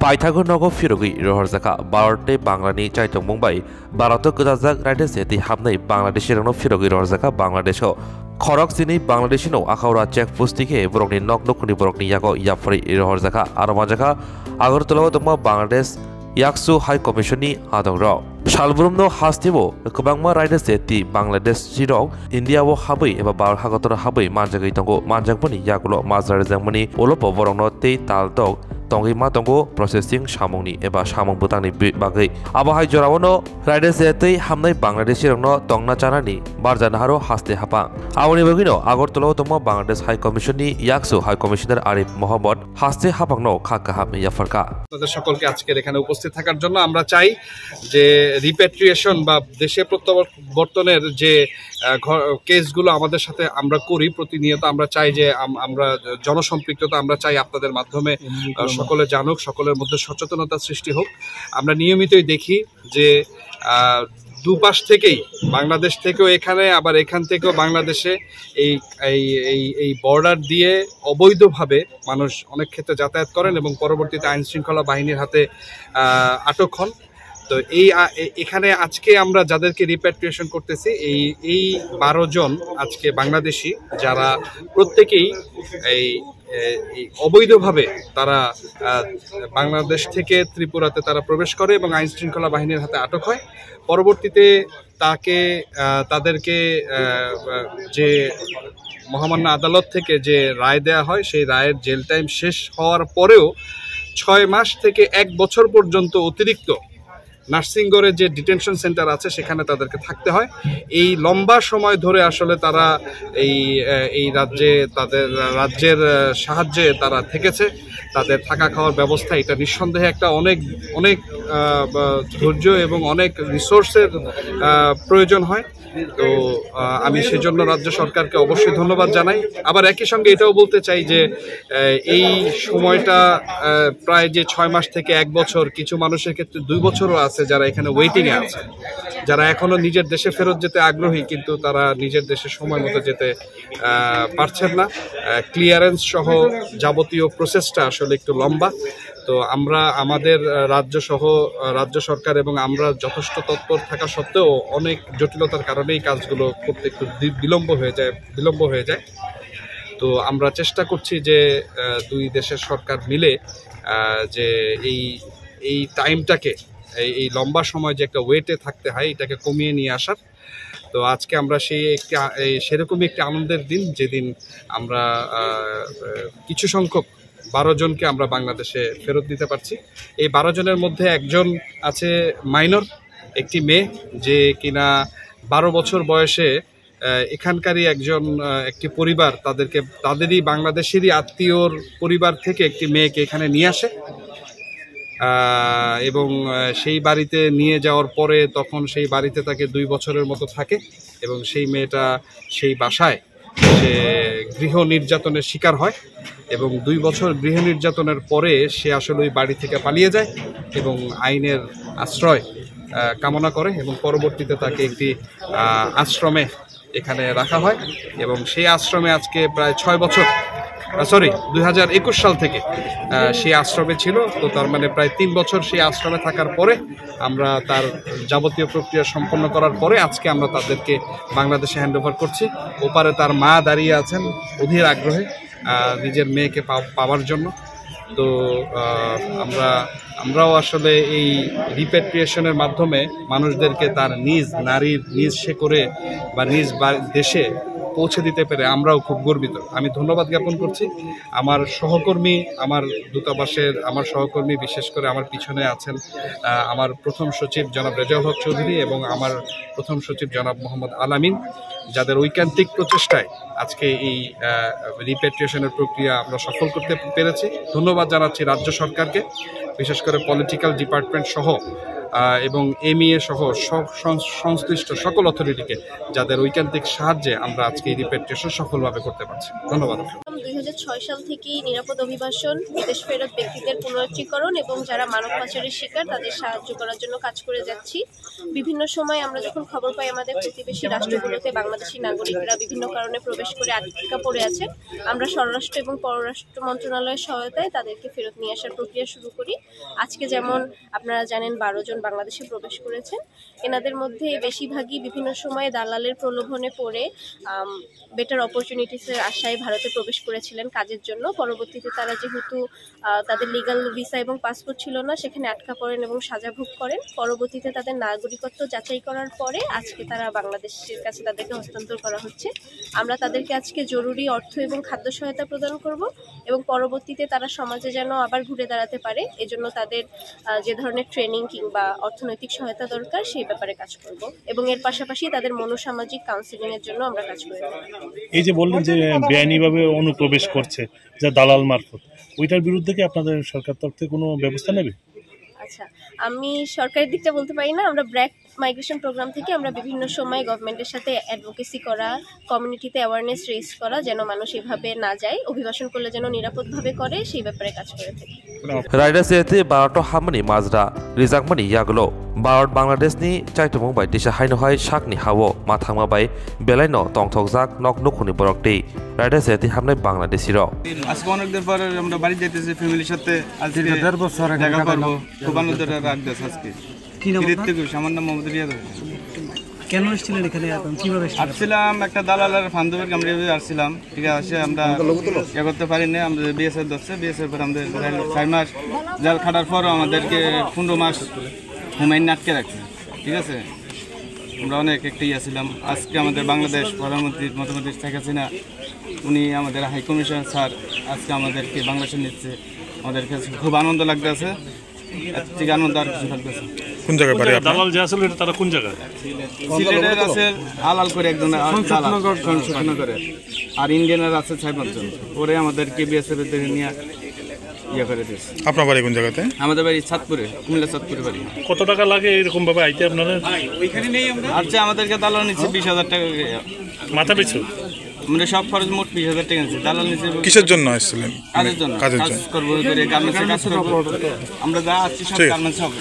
Paithago Nogo Firogi, Rohazaka, Barate, Banglani, Chaito Mumbai, Barato Kudazak, Radis, the Hamne, Bangladesh, no Firogi, Rozaka, Bangladesh. Khoroksini, Bangladeshino, Akaura, Check Pustike, Brokni, Nokni, Brokni, Yago, Yafri, Rozaka, Aramajaka, Agortolo, Bangladesh, Yaksu High Commissioni, Adoro. Shalbrumno Hastivo, Kubangma Riders, the Bangladesh Shirong, India, Habi, Eva Bar Hagatora Habi, Manjagatongo, Manjakuni, Yakulo, Mazar Zamani, Olopo, Voronote, Tal Dog. Tongi matongo processing samongni eba samong butangni bagai abahai jorawono riders etei hamnai Bangladesh rongno tongna chanani barjana haro haste hapa awoni bagino agortolo tomo Bangladesh High Commission ni Yaksu High Commissioner Arif Mohammad haste hapangno khaka hame yafarka আপনাদের সকলকে আজকে এখানে উপস্থিত থাকার জন্য আমরা চাই যে রিপ্যাট্রিয়েশন বা দেশে প্রত্যাবর্তনের যে কেসগুলো আমাদের সাথে আমরা করি প্রতিনিয়ত আমরা চাই যে আমরা জনসম্পৃক্ততা আমরা চাই আপনাদের মাধ্যমে সকলে জানুক সকলের মধ্যে সচেতনতা সৃষ্টি হোক আমরা নিয়মিতই দেখি যে দুপাশ থেকেই বাংলাদেশ থেকেও এখানে আবার এখান থেকেও বাংলাদেশে এই বর্ডার দিয়ে অবৈধভাবে মানুষ অনেক ক্ষেত্রে যাতায়াত করেন এবং পরবর্তীতে আইন শৃঙ্খলা বাহিনীর হাতে আটক হন তো এখানে আজকে আমরা যাদেরকে রিপ্যাট্রিয়েশন করতেছি এই 12 জন আজকে বাংলাদেশি যারা প্রত্যেকেই এই অবৈধভাবে তারা বাংলাদেশ থেকে ত্রিপুরাতে তারা প্রবেশ করে এবং আইন শৃঙ্খলা বাহিনীর হাতে আটক হয় পরবর্তীতে তাদেরকে যে মহামান্য আদালত থেকে যে রায় দেয়া হয় সেই রায়ের জেল টাইম শেষ হওয়ার পরেও 6 মাস থেকে 1 বছর পর্যন্ত অতিরিক্ত নার্সিংগড়ে যে ডিটেনশন সেন্টার আছে সেখানে তাদেরকে থাকতে হয় এই লম্বা সময় ধরে আসলে তারা এই রাজ্যের সাহায্যে তারা থেকেছে তাদের থাকা খাওয়ার ব্যবস্থা এটা নিঃসন্দেহে একটা অনেক ধৈর্য এবং অনেক রিসোর্সের প্রয়োজন হয় তো আমি সেজন্য রাজ্য সরকারকে অবশ্যই ধন্যবাদ জানাই আবার একই সঙ্গে এটাও বলতে চাই যে এই সময়টা প্রায় যে 6 মাস থেকে 1 বছর কিছু মানুষের ক্ষেত্রে 2 বছরও আছে যারা এখানে ওয়েটিং এ আছে যারা এখনো নিজের দেশে ফেরত যেতে আগ্রহী কিন্তু তারা নিজের দেশে সময় মতো যেতে পারছেন না ক্লিয়ারেন্স সহ যাবতীয় প্রসেসটা আসলে একটু লম্বা তো আমরা আমাদের রাজ্য সরকার এবং আমরা যথেষ্ট তৎপর থাকা সত্ত্বেও অনেক জটিলতার কারণে এই কাজগুলো করতে একটু বিলম্ব হয়ে যায় তো আমরা চেষ্টা করছি যে দুই দেশের সরকার মিলে যে এই টাইমটাকে এই লম্বা সময় যে একটা ওয়েটে থাকতে হয় এটাকে কমিয়ে নিয়ে আসার তো আজকে আমরা সেরকমই একটি আনন্দের দিন যেদিন আমরা কিছু সংখ্যক 12 জনকে আমরা বাংলাদেশে ফেরত দিতে পারছি এই 12 জনের মধ্যে একজন আছে মাইনর একটি মেয়ে যে কিনা 12 বছর বয়সে এখানকারই একটি পরিবার তাদেরই বাংলাদেশেরই আত্মীয়র পরিবার থেকে একটি মেয়েকে এখানে নিয়ে আসে এবং সেই বাড়িতে নিয়ে যাওয়ার পরে তখন সেই বাড়িতে তাকে 2 বছরের মতো থাকে এবং সেই মেয়েটা সেই বাসায় সে গৃহ নির্যাতনের শিকার হয় এবং 2 বছর গৃহ নির্যাতনের পরে সে আসলে ওই বাড়ি থেকে পালিয়ে যায় এবং আইনের আশ্রয় কামনা করে এবং পরবর্তীতে তাকে একটি আশ্রমে এখানে রাখা হয় এবং সেই আশ্রমে আজকে প্রায় 6 বছর 2021 সাল থেকে সেই আশ্রমে ছিল তো তার মানে প্রায় 3 বছর সেই আশ্রমে থাকার পরে আমরা তার যাবতীয় প্রক্রিয়া সম্পন্ন করার পরে আজকে আমরা তাদেরকে বাংলাদেশে হ্যান্ডওভার করছি ওপারে তার মা দাঁড়িয়ে আছেন অধীর আগ্রহে নিজের মেয়েকে পাওয়ার জন্য তো আমরাও আসলে এই রিপ্যাট্রিয়েশনের মাধ্যমে মানুষদেরকে তার নিজ শেকড়ে বা নিজ দেশে পৌঁছে দিতে পেরে আমরাও খুব গর্বিত আমি ধন্যবাদ জ্ঞাপন করছি আমার দূতাবাসের আমার সহকর্মী বিশেষ করে আমার পিছনে আছেন আমার প্রথম সচিব জনাব রেজাউল হক চৌধুরী এবং আমার প্রথম সচিব জনাব মোহাম্মদ আলামিন যাদের ঐকান্তিক প্রচেষ্টায় আজকে এই রিপ্যাট্রিয়েশনের প্রক্রিয়া আমরা সফল করতে পেরেছি ধন্যবাদ জানাচ্ছি রাজ্য সরকারকে বিশেষ করে পলিটিক্যাল ডিপার্টমেন্ট সহ এবং এমইএ সহ সংশ্লিষ্ট সকল অথরিটিকে যাদের ঐকান্তিক সাহায্যে আমরা আজকে এই রিপ্যাট্রিয়েশন সফলভাবে করতে পারছি ধন্যবাদ 2006 সাল থেকেই নিরাপদ অভিবাসন, বিদেশ ফেরত ব্যক্তিদের পুনরুজ্জীকরণ এবং যারা মানব পাচারের শিকার তাদের সাহায্য করার জন্য কাজ করে যাচ্ছি। বিভিন্ন সময় আমরা যখন খবর পাই আমাদের প্রতিবেশী রাষ্ট্রগুলোতে বাংলাদেশি নাগরিকরা বিভিন্ন কারণে প্রবেশ করে আটকা পড়ে আছে, আমরা স্বরাষ্ট্র এবং পররাষ্ট্র মন্ত্রণালয়ের সহায়তায় তাদেরকে ফেরত নিয়ে আসার প্রক্রিয়া শুরু করি। আজকে যেমন আপনারা জানেন 12 জন বাংলাদেশে প্রবেশ করেছেন। এনাদের মধ্যে বেশিরভাগই বিভিন্ন সময়ে দালালের প্রলোভনে পড়ে বেটার অপরচুনিটিসের আশায় ভারতে প্রবেশ করেছিলেন কাজের জন্য। পরবর্তীতে তারা যেহেতু তাদের লিগ্যাল ভিসা এবং পাসপোর্ট ছিল না, সেখানে আটকা পড়েন এবং সাজা ভোগ করেন। পরবর্তীতে তাদের নাগরিকত্ব যাচাই করার পরে আজকে তারা বাংলাদেশের কাছে তাদেরকে হস্তান্তর করা হচ্ছে। আমরা তাদেরকে আজকে জরুরি অর্থ এবং খাদ্য সহায়তা প্রদান করব এবং পরবর্তীতে তারা সমাজে যেন আবার ঘুরে দাঁড়াতে পারে এজন্য তাদের যে ধরনের ট্রেনিং কিংবা অর্থনৈতিক সহায়তা দরকার সেই ব্যাপারে কাজ করব এবং এর পাশাপাশি তাদের মনোসামাজিক কাউন্সিলিং এর জন্য আমরা কাজ করে থাকি। এই যে বললেন যে বেআইনিভাবে অনুপ্রবেশ করছে যা দালাল মারফত, ওইটার বিরুদ্ধে কি আপনাদের সরকার তরফ থেকে কোনো ব্যবস্থা নেবে? আচ্ছা, আমি সরকারের দিকটা বলতে পারি না। আমরা ব্র্যাক মাইগ্রেশন প্রোগ্রাম থেকে আমরা বিভিন্ন সময় গভর্নমেন্টের সাথে অ্যাডভোকেসি করা, কমিউনিটিতে অ্যাওয়ারনেস রেজ করা যেন মানুষ এভাবে না যায়, অভিবাসন করলে যেন নিরাপদভাবে করে সেই ব্যাপারে কাজ করে থাকি। रायदासियाति भारत हामनि माजरा रिजाकमानि यागलो भारत बांग्लादेशनि चाइतुमं बाय दिशा हाइनहाय शाकनि हावो माथांमा बाय बेलाइनो तंथकजाक नक नुखुनि बरकति रायदासियाति हामनाय बांग्लादेशिर আজকে অনেকদিন পর আমরা বাড়ি যাইতেছি ফ্যামিলির সাথে। আজকে 1.5 বছর দেখা করব। খুব আনন্দ রাখতেছি আজকে। কি নাম আপনার? আমার নাম মোহাম্মদ রিয়াদ। কেন এসেছিলেন এখানে? এখন কিভাবে আসছিলাম একটা দালালের ফান্দবের আমরা আসছিলাম, ঠিক আছে। আমরা ইয়ে করতে পারি না, আমরা বিএসএফ ধরছে, বিএসএফ পর আমাদের 6 মাস জেল খাটার পরও আমাদেরকে 15 মাস হুমায়ুন আটকে রাখছে, ঠিক আছে। আমরা অনেক একটা ছিলাম। আজকে আমাদের বাংলাদেশ প্রধানমন্ত্রী মতামত শেখ হাসিনা উনি আমাদের হাই কমিশন স্যার আজকে আমাদেরকে বাংলাদেশে নিচ্ছে, আমাদের কাছে খুব আনন্দ লাগতেছে। ঠিক আনন্দ আর কিছু লাগতেছে। কোন জায়গায় বাড়ি আপনার? দালাল যে আসলে এটা তারা কোন জায়গায়? সিলেটের আছে আলাল করে একজন সংসদনগরে, আর ইন্ডিয়ানের আছে 6-5 জন। ওরে আমাদেরকে বিএসএফ এর নিয়ে ইয়ে করে দিয়েছে। আপনার বাড়ি কোন জায়গাতে? আমাদের বাড়ি চাঁদপুরে, কুমিল্লা চাঁদপুরে বাড়ি। কত টাকা লাগে এরকম ভাবে আইতে আপনাদের? ওইখানে নেই আমরা। আচ্ছা, আমাদেরকে দালাল নিচ্ছে 20,000 টাকা মাথা পিছু। আমরা সব খরচ মোট 20,000 টাকা নিচ্ছে। দালাল নিচ্ছে কিসের জন্য আসছিলেন? কাজের জন্য। কাজ করবো, গার্মেন্টসে কাজ করবো। আমরা যা আসছি সব গার্মেন্টস হবে।